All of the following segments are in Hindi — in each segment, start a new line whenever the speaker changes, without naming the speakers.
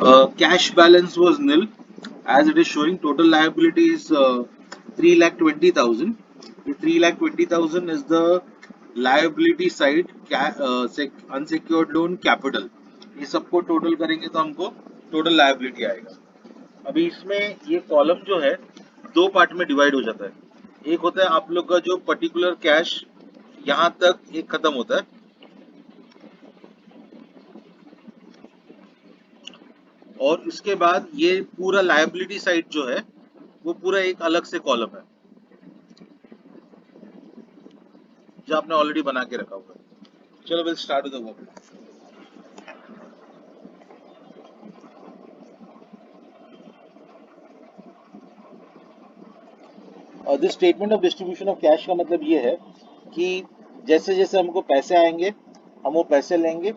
Cash balance was nil, as it is showing total liability is 3,20,000. The 3,20,000 is the liability side, unsecured loan capital. ये सबको टोटल करेंगे तो हमको टोटल लायबिलिटी आएगा। अभी इसमें ये कॉलम जो है दो पार्ट में डिवाइड हो जाता है। एक होता है आप लोग का जो पर्टिकुलर कैश यहाँ तक एक खत्म होता है, और उसके बाद ये पूरा लायबिलिटी साइड जो है वो पूरा एक अलग से कॉलम है जो आपने ऑलरेडी बना के रखा हुआ है। चलो will start with the work. और this statement of distribution of cash का मतलब ये है कि जैसे जैसे हमको पैसे आएंगे हम वो पैसे लेंगे,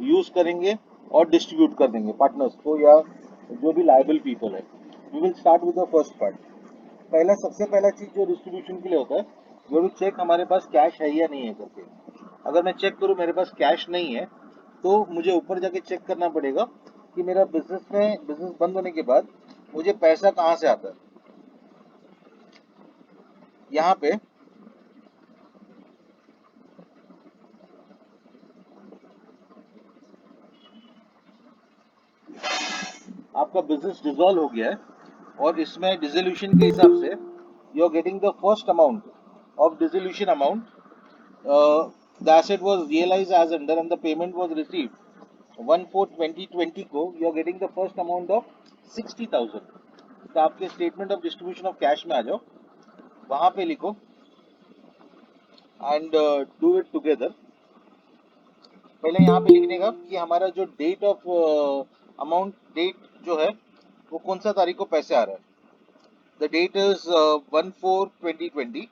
यूज करेंगे और डिस्ट्रीब्यूट कर देंगे पार्टनर्स को या जो भी लायबल पीपल है। We will start with the first part. सबसे पहला चीज जो डिस्ट्रीब्यूशन के लिए होता है वो भी चेक हमारे पास कैश है या नहीं है करके। अगर मैं चेक करूं मेरे पास कैश नहीं है तो मुझे ऊपर जाके चेक करना पड़ेगा कि मेरा बिजनेस बंद होने के बाद मुझे पैसा कहाँ से आता है। यहाँ पे आपका बिजनेस डिसॉल्व हो गया है और इसमें डिसोल्यूशन के हिसाब से you are getting the first amount of dissolution amount. The asset was realized as under and the payment was received 1/4/2020 को you are getting the first amount of 60,000। तो आपके statement of distribution of cash में आ जाओ, वहां पे लिखो एंड डू इट टुगेदर। पहले यहाँ पे लिखने का कि हमारा जो डेट ऑफ अमाउंट डेट जो है वो कौन सा तारीख को पैसे आ रहा है। The date is 1/4/2020।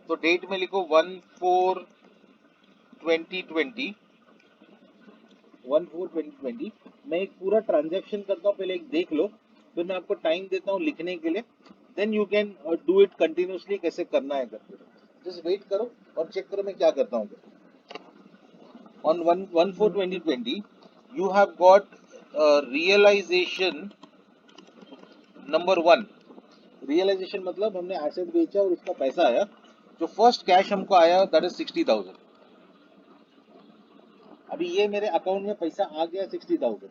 तो डेट में लिखो 1/4/2020। 1/4/2020 मैं एक पूरा ट्रांजैक्शन करता हूँ, पहले एक देख लो, फिर मैं आपको टाइम देता हूँ लिखने के लिए। Then you can do it continuously, कैसे करना है करके। जस्ट वेट करो और चेक करो मैं क्या करता हूँ। On 1/4/2020 you have got realization number 1। Realization मतलब हमने एसेट बेचा और उसका पैसा आया। जो फर्स्ट कैश हमको आया दैट इज 60,000। अभी ये मेरे अकाउंट में पैसा आ गया 60,000।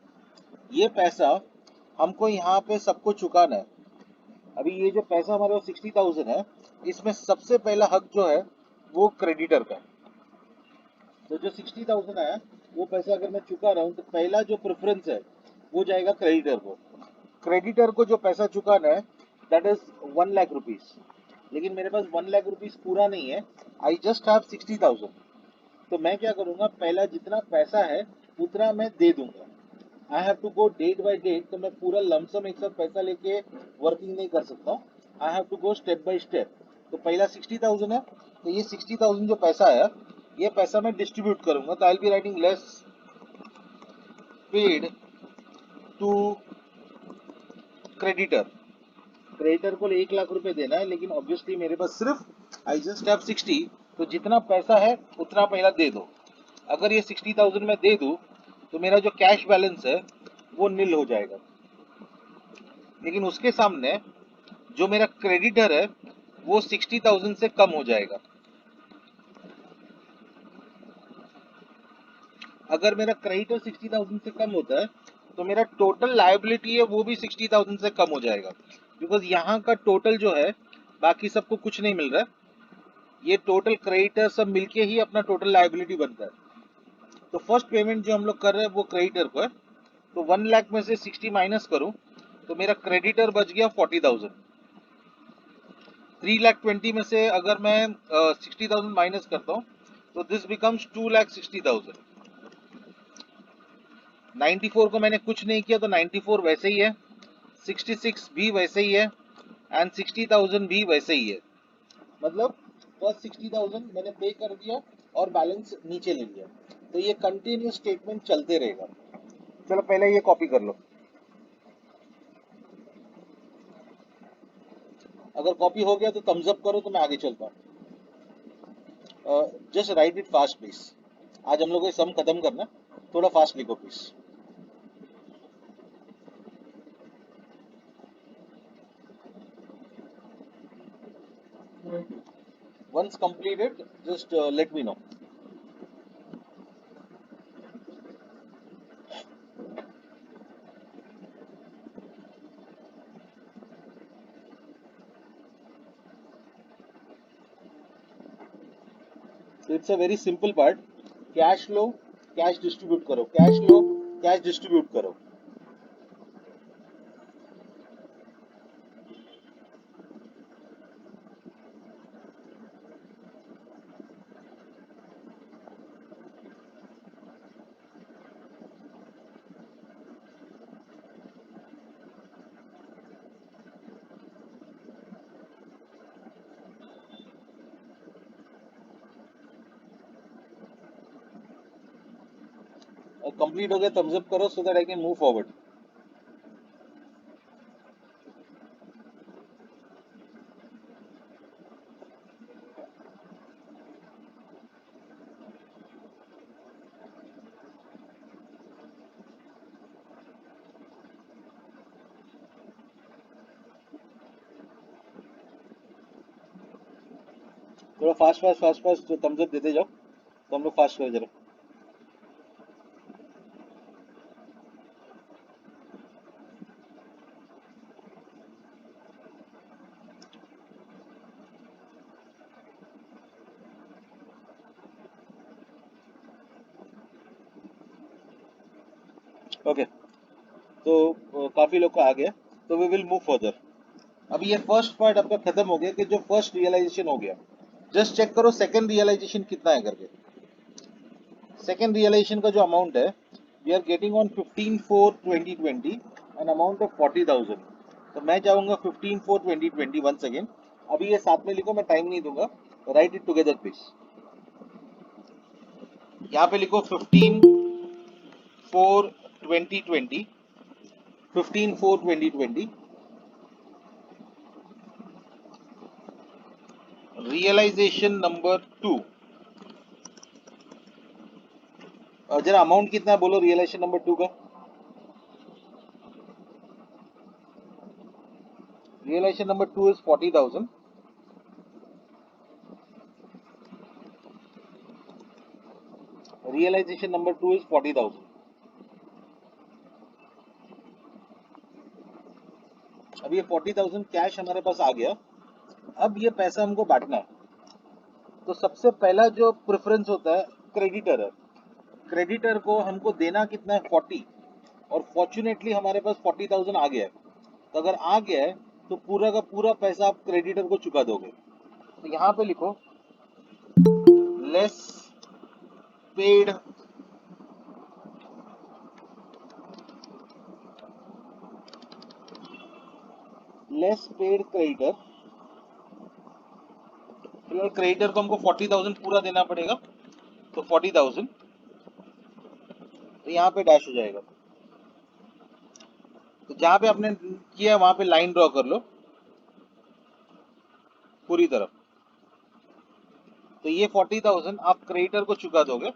ये पैसा हमको यहाँ पे सबको चुकाना है। अभी ये जो पैसा हमारे पास 60,000 है, इसमें सबसे पहला हक जो है वो क्रेडिटर का है। तो जो 60,000 आया वो पैसा अगर मैं चुका रहा हूँ तो पहला जो प्रेफरेंस है वो जाएगा क्रेडिटर को। क्रेडिटर को जो पैसा चुकाना है दैट इज 1 लाख रुपीज। लेकिन मेरे पास 1 लाख रुपीज पूरा नहीं है, आई जस्ट हैव 60,000। तो मैं क्या करूंगा, पहला जितना पैसा है उतना मैं दे दूंगा। I have to go date by date. तो मैं पूरा लमसम एक साथ पैसा लेके वर्किंग नहीं कर सकता हूँ। I have to go step by step. तो पहला 60,000 है, तो ये 60,000 जो पैसा आया ये पैसा मैं डिस्ट्रीब्यूट करूंगा। तो I will be writing less paid to creditor. Creditor को 1 लाख रुपए देना है, लेकिन ऑब्वियसली मेरे पास सिर्फ आई जस्ट हैव 60। तो जितना पैसा है उतना पहला दे दो। अगर ये 60,000 में दे दूं तो मेरा जो कैश बैलेंस है वो नील हो जाएगा। लेकिन उसके सामने जो मेरा क्रेडिटर है वो 60,000 से कम हो जाएगा। अगर मेरा क्रेडिटर 60,000 से कम होता है तो मेरा टोटल लायबिलिटी है वो भी 60,000 से कम हो जाएगा। बिकॉज यहाँ का टोटल जो है बाकी सबको कुछ नहीं मिल रहा है, ये टोटल क्रेडिटर सब मिलके ही अपना टोटल लायबिलिटी बनता है। तो फर्स्ट पेमेंट जो हम लोग कर रहे हैं वो क्रेडिटर को है। तो 1 लाख में से 60 माइनस करूं तो मेरा क्रेडिटर बच गया 40,000। 3,20,000 में से अगर मैं 60,000 माइनस करता हूँ तो दिस बिकम्स 2,60,000। 94 को मैंने कुछ नहीं किया तो 94 वैसे ही है, 66 भी वैसे ही है एंड 60,000 भी वैसे ही है। मतलब फर्स्ट 60,000 मैंने पे कर दिया और बैलेंस नीचे ले लिया। तो ये कंटिन्यूस स्टेटमेंट चलते रहेगा। चलो पहले ये कॉपी कर लो। अगर कॉपी हो गया तो थम्स अप करो तो मैं आगे चलता हूँ। Just right it fast please. आज हम लोग को ये सम खत्म करना है, थोड़ा फास्ट लिखो please. Once completed, just let me know. So it's a very simple part. Cash लो, कैश डिस्ट्रीब्यूट करो, कैश लो, कैश डिस्ट्रीब्यूट करो। कंप्लीट हो गया, थम्स अप करो so that I can move forward. थोड़ा fast fast fast fast thumbs up देते जाओ, तो हम लोग फास्ट करें जरा। ओके, तो काफी लोग का आ गया, तो वी विल मूव फर्दर। अभी ये फर्स्ट पार्ट आपका खत्म हो गया कि जो फर्स्ट रियलाइजेशन हो गया। जस्ट चेक करो सेकंड रियलाइजेशन कितना है करके। सेकंड रियलाइजेशन का जो अमाउंट है, we are getting on 15/4/2020 an amount of 40,000। तो मैं चाहूंगा 15/4/2020 वंस अगेन। अभी ये साथ में लिखो, मैं टाइम नहीं दूंगा, राइट इट टुगेदर प्लीज। यहाँ पे लिखो 15/4/2020, 15/4/2020 रियलाइजेशन नंबर 2। जरा अमाउंट कितना है बोलो रियलाइजेशन नंबर 2 का। Realization number 2 is 40,000। Realization number 2 is 40,000। अब ये 40,000 कैश हमारे पास आ गया। अब ये पैसा हमको बांटना है। तो सबसे पहला जो प्रेफरेंस होता है क्रेडिटर है। क्रेडिटर को हमको देना कितना है 40, और फॉर्चुनेटली हमारे पास 40,000 आ गया है। तो अगर आ गया है तो पूरा का पूरा पैसा आप क्रेडिटर को चुका दोगे। तो यहाँ पे लिखो लेस पेड क्रेडिटर। फिलहाल क्रेडिटर को हमको 40,000 पूरा देना पड़ेगा, तो 40,000, तो यहाँ पे डैश हो जाएगा। तो जहां पे आपने किया वहां पे लाइन ड्रॉ कर लो पूरी तरफ। तो ये 40,000 आप क्रेडिटर को चुका दोगे,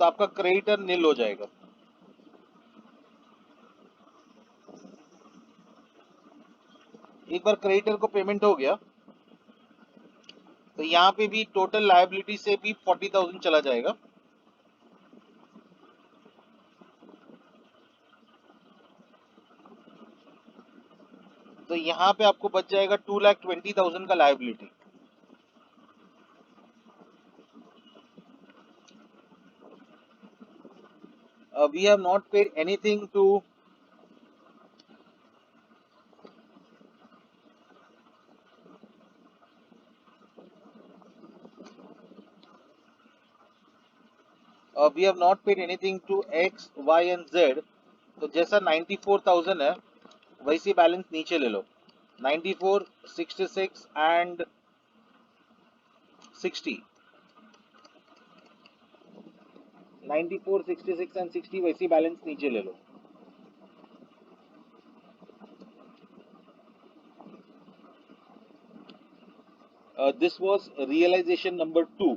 तो आपका क्रेडिटर नील हो जाएगा। एक बार क्रेडिटर को पेमेंट हो गया, तो यहाँ पे भी टोटल लायबिलिटी से भी 40,000 चला जाएगा। तो यहाँ पे आपको बच जाएगा 2,20,000 का liability. We have not paid anything to we have not paid anything to X Y and Z. तो जैसा 94,000 है वैसी बैलेंस नीचे ले लो, 94, 66 एंड 60, 94, 66 एंड 60 वैसी बैलेंस नीचे ले लो। This was realisation number 2.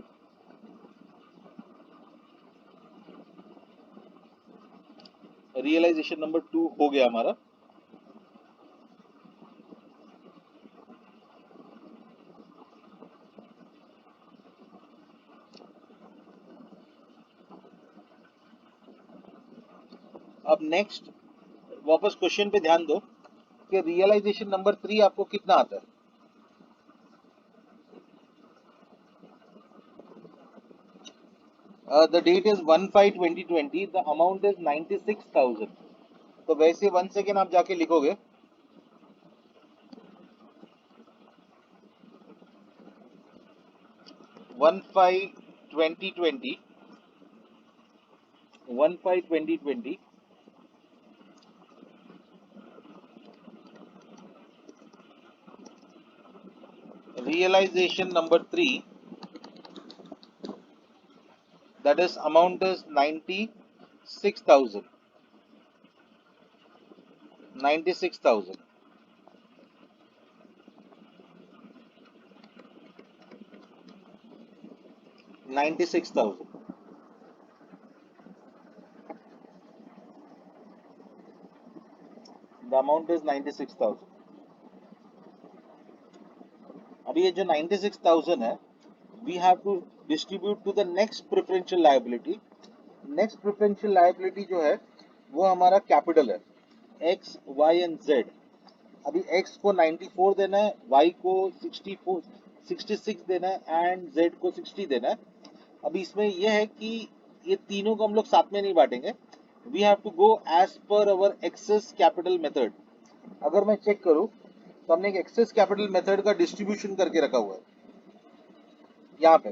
Realisation number 2 हो गया हमारा. अब नेक्स्ट वापस क्वेश्चन पे ध्यान दो कि रियलाइजेशन नंबर 3 आपको कितना आता है. The date is 1/5/2020. The amount is 96,000. तो वैसे 1 सेकेंड आप जाके लिखोगे 1/5/2020. 1/5/2020. Realization number 3, that is amount is 96,000. 96,000. The amount is 96,000. अभी ये जो 96,000 है, we have to distribute to the next preferential liability. Next preferential liability जो है वो हमारा कैपिटल है, x, y एंड z. अभी x को 94 देना है, y को 66 देना है एंड z को 60 देना है. अभी इसमें यह है कि ये तीनों को हम लोग साथ में नहीं बांटेंगे. We have to go as per our access capital method. अगर मैं चेक करूं तो हमने एक एक्सेस कैपिटल मेथड का डिस्ट्रीब्यूशन करके रखा हुआ है यहाँ पे.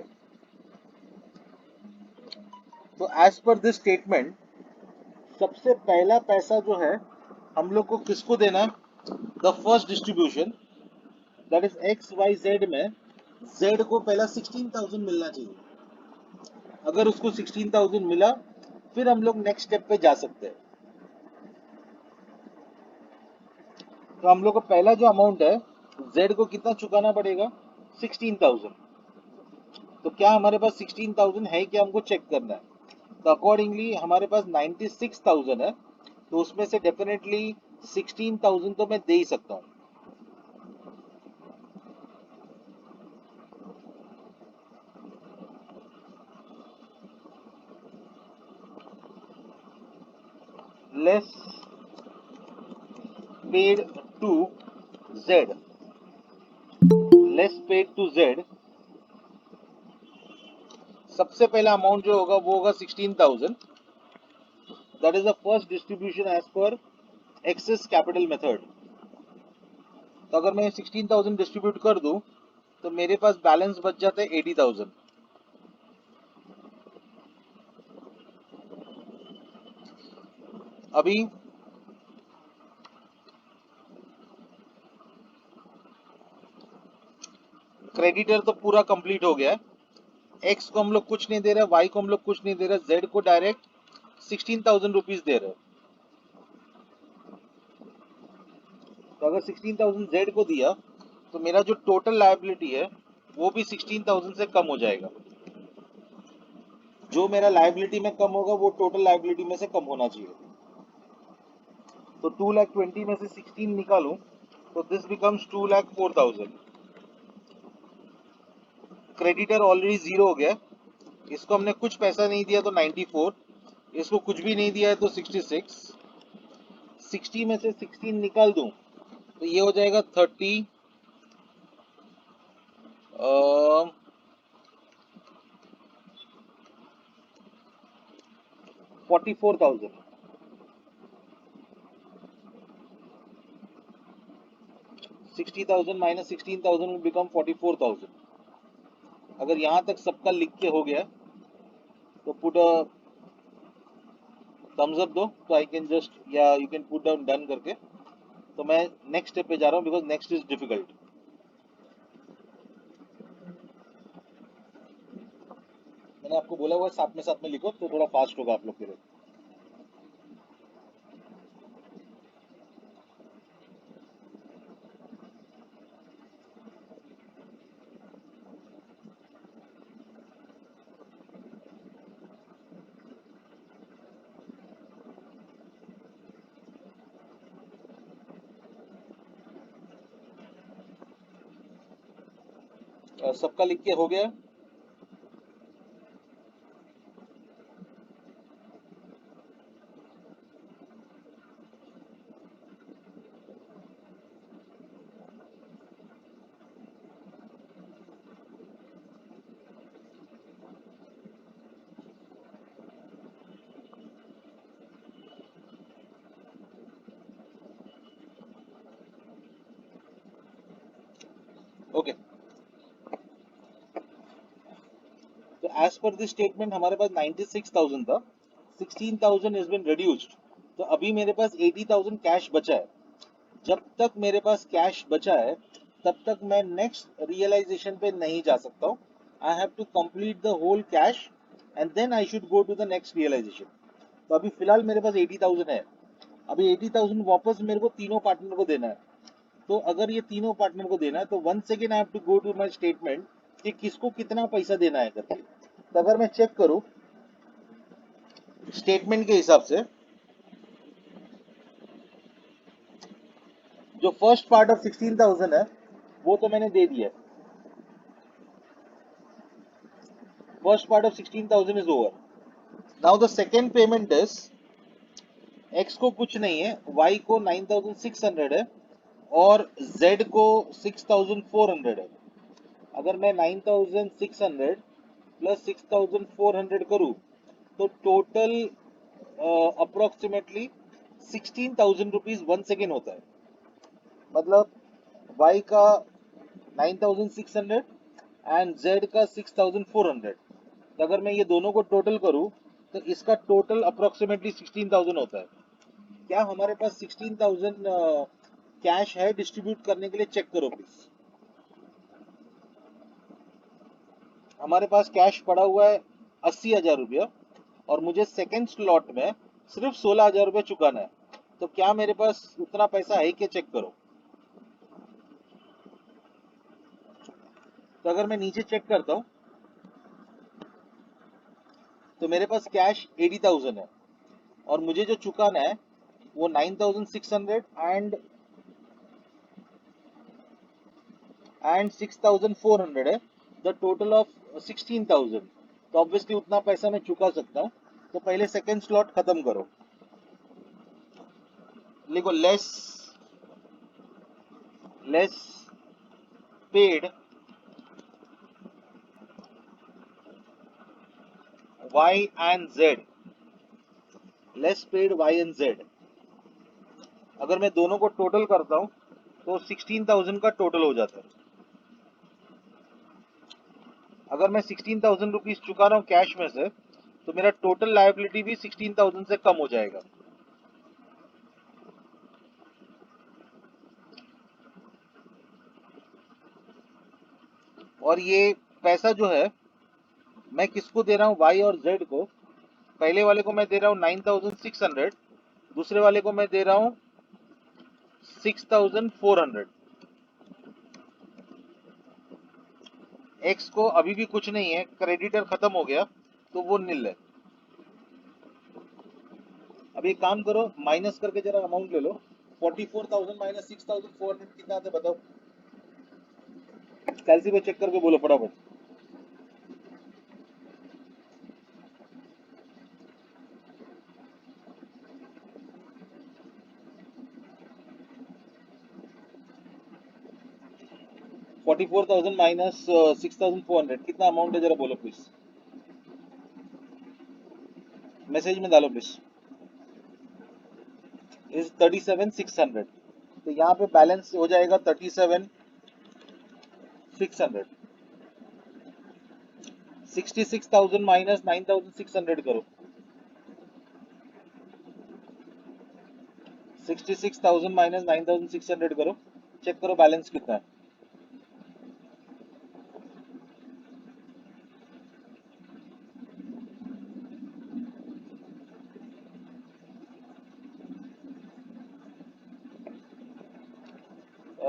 तो एज पर दिस स्टेटमेंट सबसे पहला पैसा जो है हम लोग को किसको देना है, the first distribution that is X Y Z में जेड को पहला 16,000 मिलना चाहिए. अगर उसको 16,000 मिला फिर हम लोग नेक्स्ट स्टेप पे जा सकते हैं. तो हम लोग को पहला जो अमाउंट है जेड को कितना चुकाना पड़ेगा, 16,000. तो क्या हमारे पास 16,000 है कि हमको चेक करना है. तो अकॉर्डिंगली हमारे पास 96,000 है, तो उसमें से डेफिनेटली 16,000 तो मैं दे ही सकता हूँ. Less paid to Z. Less paid to Z. सबसे पहला अमाउंट जो होगा वो होगा 16,000. That is the first distribution as per excess capital method. तो अगर मैं 16,000 डिस्ट्रीब्यूट कर दूं तो मेरे पास बैलेंस बच जाता है 80,000. अभी क्रेडिटर तो पूरा कंप्लीट हो गया है. एक्स को हम लोग कुछ नहीं दे रहे, वाई को हम लोग कुछ नहीं दे रहे, जेड को डायरेक्ट 16,000 रुपीज दे रहे. तो अगर 16,000 जेड को दिया तो मेरा जो टोटल लायबिलिटी है वो भी 16,000 से कम हो जाएगा. जो मेरा लायबिलिटी में कम होगा वो टोटल लायबिलिटी में से कम होना चाहिए. तो 2,20,000 में से 16 निकालूं तो this becomes 2,04,000. Creditor already zero हो गया. इसको हमने कुछ पैसा नहीं दिया तो 94, इसको कुछ भी नहीं दिया है तो 66. 60 में से 16 निकाल दूं तो ये हो जाएगा 30 44,000. 60,000 माइनस 16,000 will become 44,000. अगर यहाँ तक सबका लिख के हो गया तो पुट अ थम्स अप दो तो आई कैन जस्ट, या you can put down done करके. तो मैं नेक्स्ट स्टेप पे जा रहा हूँ बिकॉज नेक्स्ट इज डिफिकल्ट. मैंने आपको बोला हुआ साथ में लिखो तो थोड़ा फास्ट होगा आप लोग के लिए. सबका लिख के हो गया? ओके, तो एज पर दिस स्टेटमेंट हमारे पास 96,000 था, 16,000 इज बिन रिड्यूस्ड, तो अभी मेरे पास 80,000 कैश बचा है। जब तक मेरे पास कैश बचा है तब तक मैं नेक्स्ट रियलाइजेशन पे नहीं जा सकता हूँ। I have to complete the whole cash and then I should go to the next realization. तो अभी फिलहाल मेरे पास 80,000 है। अभी 80,000 वापस मेरे को तीनों पार्टनर को देना है। तो अगर ये तीनों पार्टनर को देना है तो one second I have to go to my statement कि किसको कितना पैसा देना है करके। तो अगर मैं चेक करूं स्टेटमेंट के हिसाब से, जो फर्स्ट पार्ट ऑफ 16,000 है वो तो मैंने दे दिया है। First part of 16,000 is over. Now the second payment is, x को कुछ नहीं है, वाई को 9,600 है और जेड को 6,400 है। अगर मैं 9,600 प्लस 6,400 करूं तो total approximately 16,000 rupees one second होता है। मतलब y का 9,600 एंड z का 6,400। तो अगर मैं ये दोनों को टोटल करूं तो इसका टोटल अप्रोक्सीमेटली 16,000 होता है। क्या हमारे पास 16,000 कैश है डिस्ट्रीब्यूट करने के लिए? चेक करो प्लीज। हमारे पास कैश पड़ा हुआ है 80,000 रुपया और मुझे सेकेंड स्लॉट में सिर्फ 16,000 रुपया चुकाना है। तो क्या मेरे पास उतना पैसा है क्या? चेक करो। तो अगर मैं नीचे चेक करता हूं तो मेरे पास कैश 80,000 है और मुझे जो चुकाना है वो 9,600 एंड 6,400 है। The total of 16,000। तो ऑब्वियसली उतना पैसा मैं चुका सकता हूँ। तो पहले सेकेंड स्लॉट खत्म करो, लिखो less less paid y and z, less paid y and z। अगर मैं दोनों को टोटल करता हूं तो 16,000 का टोटल हो जाता है। अगर मैं 16,000 रुपीज चुका रहा हूं कैश में से तो मेरा टोटल लायबिलिटी भी 16,000 से कम हो जाएगा। और ये पैसा जो है मैं किसको दे रहा हूँ? y और z को। पहले वाले को मैं दे रहा हूँ 9,600, दूसरे वाले को मैं दे रहा हूँ 6,400। x को अभी भी कुछ नहीं है, क्रेडिटर खत्म हो गया तो वो नील है। अब एक काम करो, माइनस करके जरा अमाउंट ले लो। 44,000 माइनस 6,400 कितना आता है बताओ? कैलसी पे चेक करके बोलो फटाफट। 44,000 माइनस 6,400 कितना अमाउंट है जरा बोलो प्लीज, मैसेज में डालो प्लीज। इज 37,600। तो यहाँ पे बैलेंस हो जाएगा 37,600। 66,000 माइनस 9,600 करो। 66,000 माइनस 9,600 करो, चेक करो बैलेंस कितना है।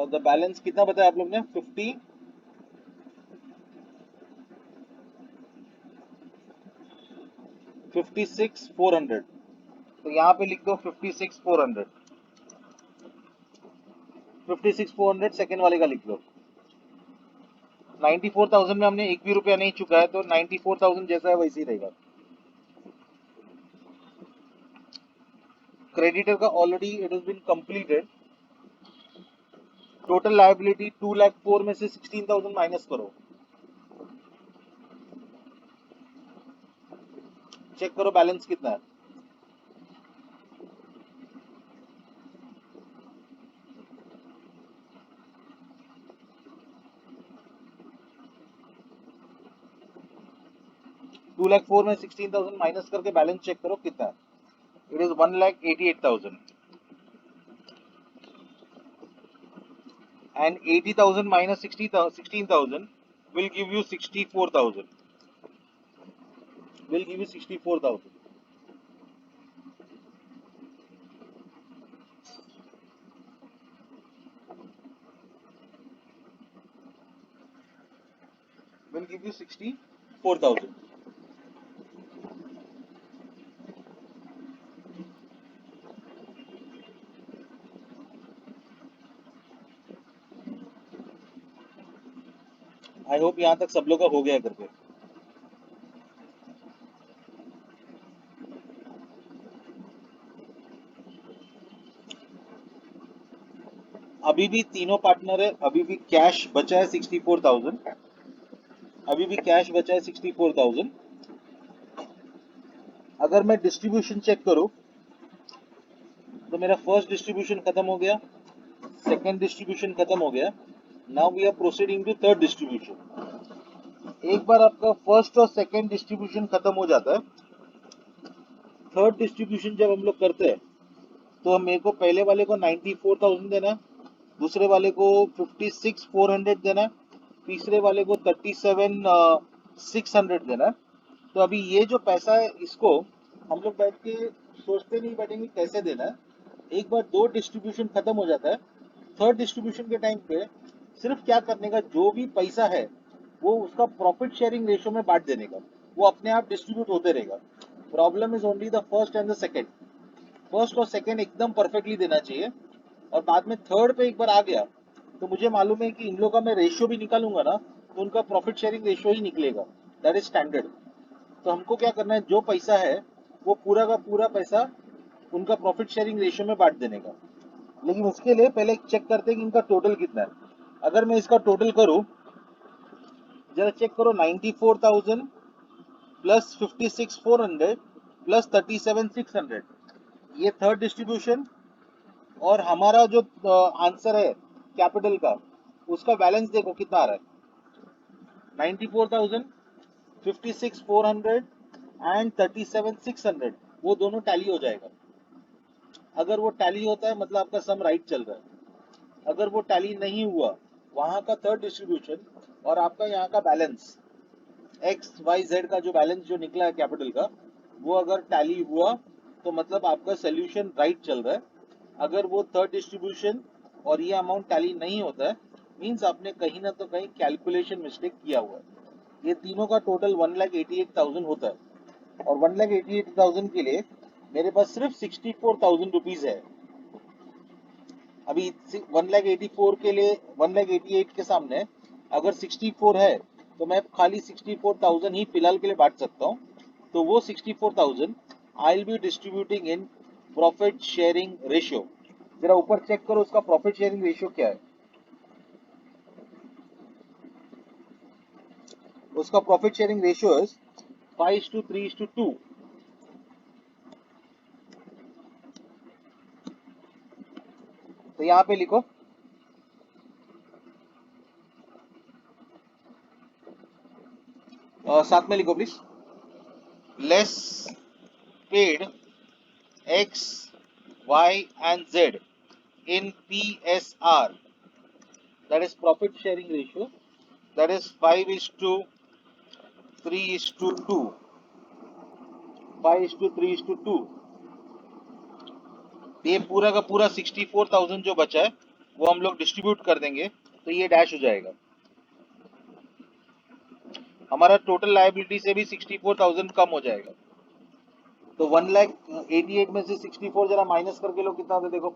द बैलेंस कितना बताया आप लोग ने? 56,400। तो यहाँ पे लिख दो 56,400। 56,400 सेकेंड वाले का लिख लो। 94,000 में हमने एक भी रुपया नहीं चुका है, तो 94,000 जैसा है वैसे ही रहेगा। क्रेडिटर का already it has been completed. Total liability 2,04,000 में से 16,000 माइनस करो, चेक करो बैलेंस कितना है। टू लैख 4 में 16,000 माइनस करके बैलेंस चेक करो कितना है। It is 1,88,000 and 80,000 minus 16,000 will give you 64,000, will give you 64,000। will give you 64,000। I hope यहाँ तक सब लोग का हो गया करके। अभी भी तीनों पार्टनर है, अभी भी कैश बचा है 64,000, अभी भी कैश बचा है 64,000। अगर मैं डिस्ट्रीब्यूशन चेक करूं तो मेरा फर्स्ट डिस्ट्रीब्यूशन खत्म हो गया, सेकेंड डिस्ट्रीब्यूशन खत्म हो गया, now we are proceeding to third distribution. एक बार आपका फर्स्ट और सेकेंड डिस्ट्रीब्यूशन खत्म हो जाता है, थर्ड डिस्ट्रीब्यूशन जब हम लोग करते हैं तो मेरे को पहले वाले को 94,000 देना, दूसरे वाले को 56,400 देना, तीसरे वाले को 37,600 देना। तो अभी ये जो पैसा है इसको हम लोग बैठ के सोचते नहीं बैठेंगे कैसे देना है। एक बार दो डिस्ट्रीब्यूशन खत्म हो जाता है, थर्ड डिस्ट्रीब्यूशन के टाइम पे सिर्फ क्या करने का, जो भी पैसा है वो उसका प्रॉफिट शेयरिंग रेशियो में बांट देने का, वो अपने आप डिस्ट्रीब्यूट होते रहेगा। Problem is only the first and the second. First और सेकेंड एकदम परफेक्टली देना चाहिए, और बाद में थर्ड पे एक बार आ गया तो मुझे मालूम है कि इन लोगों का मैं रेशियो भी निकालूंगा ना तो उनका प्रॉफिट शेयरिंग रेशियो ही निकलेगा, दैट इज स्टैंडर्ड। तो हमको क्या करना है, जो पैसा है वो पूरा का पूरा पैसा उनका प्रॉफिट शेयरिंग रेशियो में बांट देने का। लेकिन उसके लिए पहले चेक करते हैं कि इनका टोटल कितना है। अगर मैं इसका टोटल करूं, जरा चेक करो, 94,000 प्लस 56,400 प्लस 37,600, ये थर्ड डिस्ट्रीब्यूशन। और हमारा जो आंसर है कैपिटल का, उसका बैलेंस देखो कितना आ रहा है, 94,000, 56,400 एंड 37,600, वो दोनों टैली हो जाएगा। अगर वो टैली होता है मतलब आपका सम राइट चल रहा है। अगर वो टैली नहीं हुआ, वहां का थर्ड डिस्ट्रीब्यूशन और आपका यहाँ का बैलेंस एक्स वाई जेड का जो बैलेंस जो निकला है कैपिटल का, वो अगर टैली हुआ तो मतलब आपका सोल्यूशन राइट चल रहा है। अगर वो थर्ड डिस्ट्रीब्यूशन और ये अमाउंट टैली नहीं होता है, मींस आपने कहीं ना तो कहीं कैलकुलेशन मिस्टेक किया हुआ है। ये तीनों का टोटल 1,88,000 होता है, और 1,88,000 के लिए मेरे पास सिर्फ 64,000 रुपीज है। अभी 1,84,000 के लिए 1,88,000 के सामने अगर 64 है तो मैं खाली 64,000 ही फिलहाल के लिए बांट सकता हूँ। तो वो 64,000 आई will B distributing in profit sharing ratio. जरा ऊपर चेक करो उसका प्रॉफिट शेयरिंग रेशियो क्या है। उसका प्रॉफिट शेयरिंग रेशियो इज 5:3:2। तो यहाँ पे लिखो, साथ में लिखो please, less paid X, Y and Z in PSR, that is profit sharing ratio, that is 5:3:2, 5:3:2। ये पूरा का पूरा 64,000 जो बचा है वो हम लोग डिस्ट्रीब्यूट कर देंगे तो ये डैश हो जाएगा। हमारा टोटल लायबिलिटी से भी 64,000 कम हो जाएगा। तो 1,88,000 में से 64 जरा माइनस करके लो कितना होता है देखो,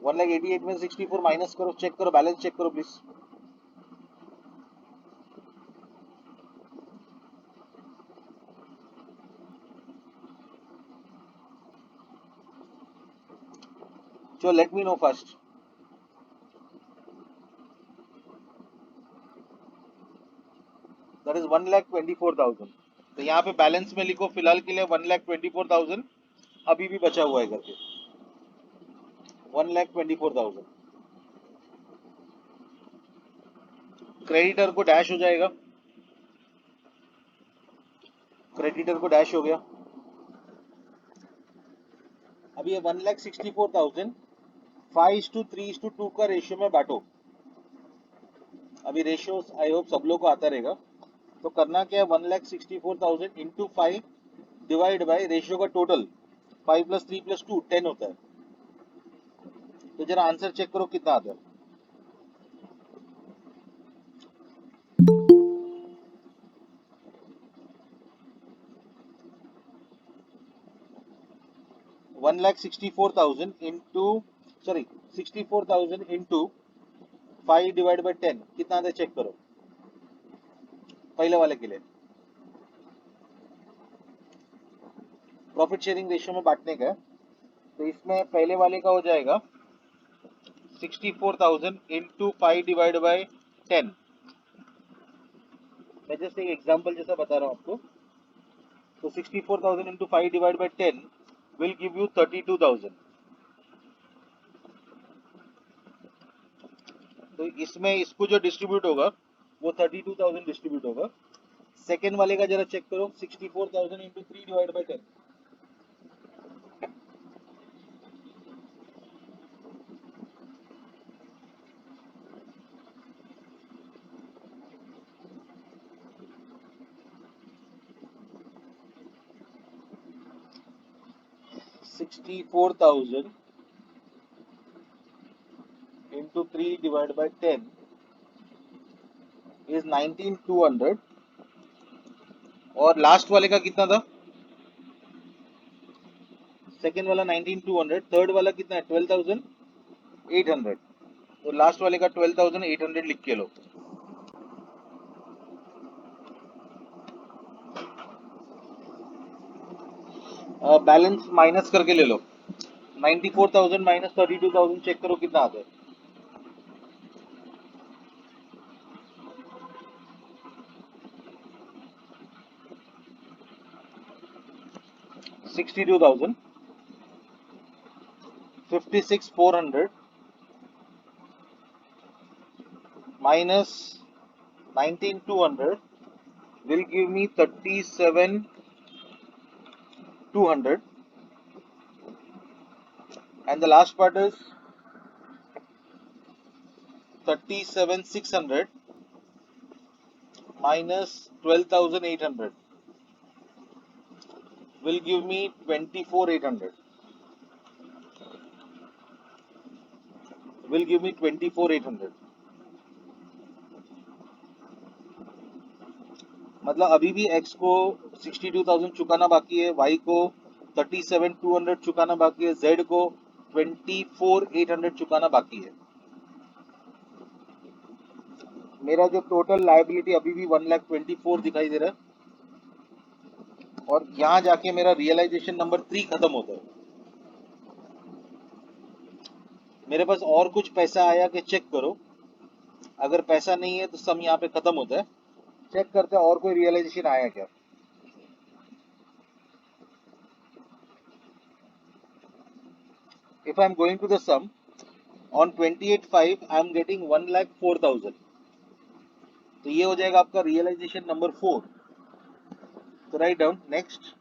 1,88,000 में 64 माइनस करो, चेक करो, बैलेंस चेक करो please. So let me know first. That is 1,24,000। तो यहाँ पे बैलेंस में लिखो फिलहाल के लिए 1,24,000 अभी भी बचा हुआ है करके, 1,24,000। क्रेडिटर को डैश हो जाएगा, क्रेडिटर को डैश हो गया। अभी ये 1,64,000 5:3:2 का रेशियो में बांटो। अभी रेशियो आई होप सब लोग को आता रहेगा। तो करना क्या है, 1,64,000 इंटू 5 डिवाइड बाई रेशियो का टोटल 5 + 3 + 2 10 होता है। तो जरा आंसर चेक करो कितना आता है। One lakh 64,000 into 64,000 into 5 divide by 10 कितना आता है चेक करो पहले वाले के लिए। प्रॉफिट शेयरिंग रेशियो में बांटने का है, तो इसमें पहले वाले का हो जाएगा 64,000 इंटू 5 डिवाइड बाई 10। मैं जस्ट एक एग्जांपल जैसा बता रहा हूँ आपको। तो 64,000 into 5 divide by 10 will give you 32,000। तो इसमें इसको जो डिस्ट्रीब्यूट होगा वो 32,000 डिस्ट्रीब्यूट होगा। सेकेंड वाले का जरा चेक करो, 64,000 into 3 divide by 10। $64,000 into 3 divided by 10 is 19,200। और लास्ट वाले का कितना था, सेकेंड वाला 19,200, थर्ड वाला कितना है 12,800। तो लास्ट वाले का 12,800 लिख के लो। बैलेंस माइनस करके ले लो, 94,000 माइनस 32,000 चेक करो कितना आता है। 62,000 56,400 minus 19,200 will give me 37,200, and the last part is 37,600 minus 12,800 will give me 24,800, will give me 24,800। मतलब अभी भी x को 62,000 चुकाना बाकी है, y को 37,200 चुकाना बाकी है, z को 24,800 चुकाना बाकी है। मेरा जो टोटल लायबिलिटी अभी भी 1,24,000 दिखाई दे रहा है, और यहाँ जाके मेरा रियलाइजेशन नंबर 3 खत्म होता है। मेरे पास और कुछ पैसा आया कि चेक करो, अगर पैसा नहीं है तो सम यहाँ पे खत्म होता है। चेक करते हैं और कोई रियलाइजेशन आया क्या। If I am going to the sum on 28/5 I am getting 1,04,000, तो ये हो जाएगा आपका रियलाइजेशन नंबर 4। तो write down next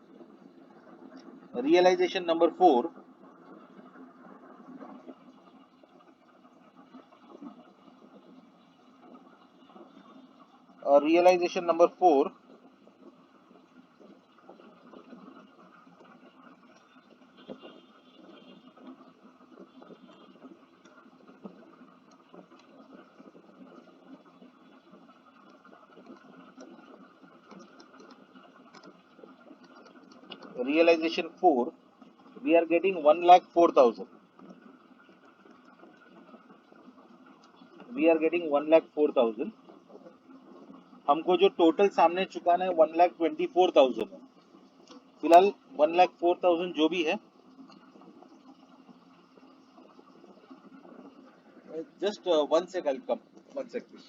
realization number 4, और realization number 4 we are getting 1,04,000। We are getting 1,04,000। हमको जो टोटल सामने चुकाना है 1,24,000 है। फिलहाल 1,04,000 जो भी है, जस्ट 1 सेकंड, कम 1 सेकंड।